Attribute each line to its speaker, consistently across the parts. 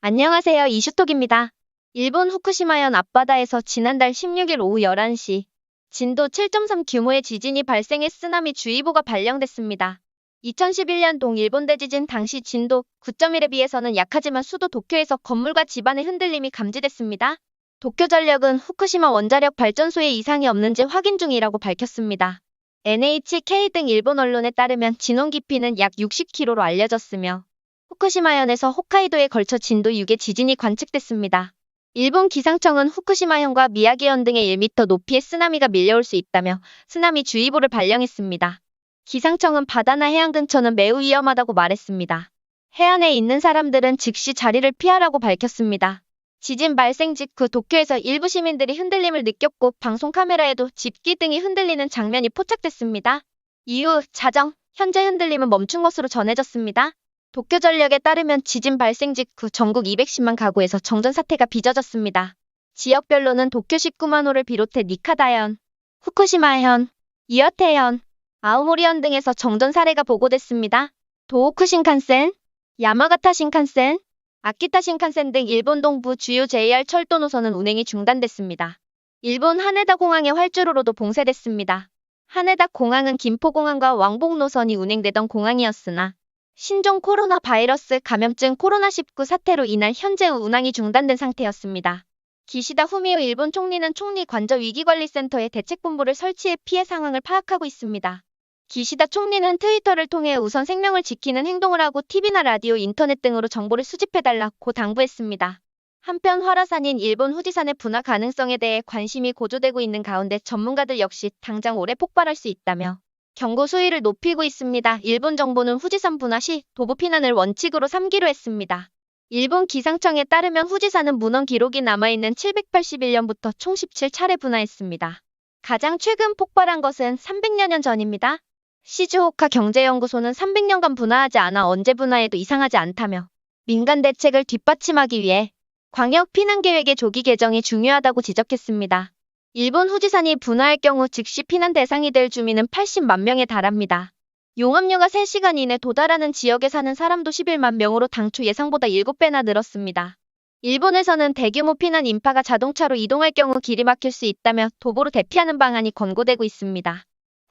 Speaker 1: 안녕하세요. 이슈톡입니다. 일본 후쿠시마현 앞바다에서 지난달 16일 오후 11시 진도 7.3 규모의 지진이 발생해 쓰나미주의보가 발령됐습니다. 2011년 동일본 대지진 당시 진도 9.1에 비해서는 약하지만 수도 도쿄에서 건물과 집안의 흔들림이 감지됐습니다. 도쿄전력은 후쿠시마 원자력 발전소에 이상이 없는지 확인 중이라고 밝혔습니다. NHK 등 일본 언론에 따르면 진원 깊이는 약 60km로 알려졌으며 후쿠시마현에서 홋카이도에 걸쳐 진도 6의 지진이 관측됐습니다. 일본 기상청은 후쿠시마현과 미야기현 등의 1m 높이의 쓰나미가 밀려올 수 있다며 쓰나미주의보를 발령했습니다. 기상청은 바다나 해안 근처는 매우 위험하다고 말했습니다. 해안에 있는 사람들은 즉시 자리를 피하라고 밝혔습니다. 지진 발생 직후 도쿄에서 일부 시민들이 흔들림을 느꼈고 방송 카메라에도 집기 등이 흔들리는 장면이 포착됐습니다. 이후 자정, 현재 흔들림은 멈춘 것으로 전해졌습니다. 도쿄전력에 따르면 지진 발생 직후 전국 210만 가구에서 정전 사태가 빚어졌습니다. 지역별로는 도쿄 19만 호를 비롯해 니카다현, 후쿠시마현, 이와테현, 아오모리현 등에서 정전 사례가 보고됐습니다. 도호쿠 신칸센, 야마가타 신칸센, 아키타 신칸센 등 일본 동부 주요 JR 철도 노선은 운행이 중단됐습니다. 일본 하네다 공항의 활주로로도 봉쇄됐습니다. 하네다 공항은 김포공항과 왕복 노선이 운행되던 공항이었으나 신종 코로나 바이러스 감염증 코로나19 사태로 인한 현재 운항이 중단된 상태였습니다. 기시다 후미오 일본 총리는 총리 관저 위기관리센터에 대책본부를 설치해 피해 상황을 파악하고 있습니다. 기시다 총리는 트위터를 통해 우선 생명을 지키는 행동을 하고 TV나 라디오, 인터넷 등으로 정보를 수집해달라고 당부했습니다. 한편 활화산인 일본 후지산의 분화 가능성에 대해 관심이 고조되고 있는 가운데 전문가들 역시 당장 올해 폭발할 수 있다며 경고 수위를 높이고 있습니다. 일본 정부는 후지산 분화 시 도보 피난을 원칙으로 삼기로 했습니다. 일본 기상청에 따르면 후지산은 문헌 기록이 남아있는 781년부터 총 17차례 분화했습니다. 가장 최근 폭발한 것은 300여 년 전입니다. 시즈오카 경제연구소는 300년간 분화하지 않아 언제 분화해도 이상하지 않다며 민간 대책을 뒷받침하기 위해 광역 피난 계획의 조기 개정이 중요하다고 지적했습니다. 일본 후지산이 분화할 경우 즉시 피난 대상이 될 주민은 80만 명에 달합니다. 용암류가 3시간 이내 도달하는 지역에 사는 사람도 11만 명으로 당초 예상보다 7배나 늘었습니다. 일본에서는 대규모 피난 인파가 자동차로 이동할 경우 길이 막힐 수 있다며 도보로 대피하는 방안이 권고되고 있습니다.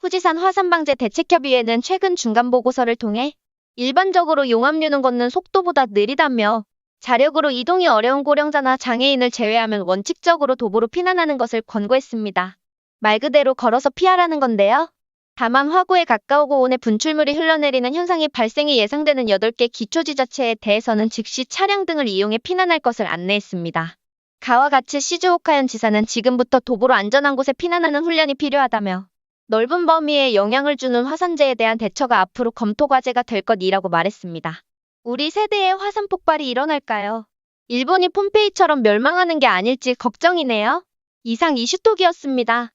Speaker 1: 후지산 화산방제 대책협의회는 최근 중간보고서를 통해 일반적으로 용암류는 걷는 속도보다 느리다며 자력으로 이동이 어려운 고령자나 장애인을 제외하면 원칙적으로 도보로 피난하는 것을 권고했습니다. 말 그대로 걸어서 피하라는 건데요. 다만 화구에 가까우고 온에 분출물이 흘러내리는 현상이 발생이 예상되는 8개 기초지자체에 대해서는 즉시 차량 등을 이용해 피난할 것을 안내했습니다. 가와가츠 시즈오카현 지사는 지금부터 도보로 안전한 곳에 피난하는 훈련이 필요하다며 넓은 범위에 영향을 주는 화산재에 대한 대처가 앞으로 검토 과제가 될 것이라고 말했습니다. 우리 세대의 화산 폭발이 일어날까요? 일본이 폼페이처럼 멸망하는 게 아닐지 걱정이네요. 이상 이슈톡이었습니다.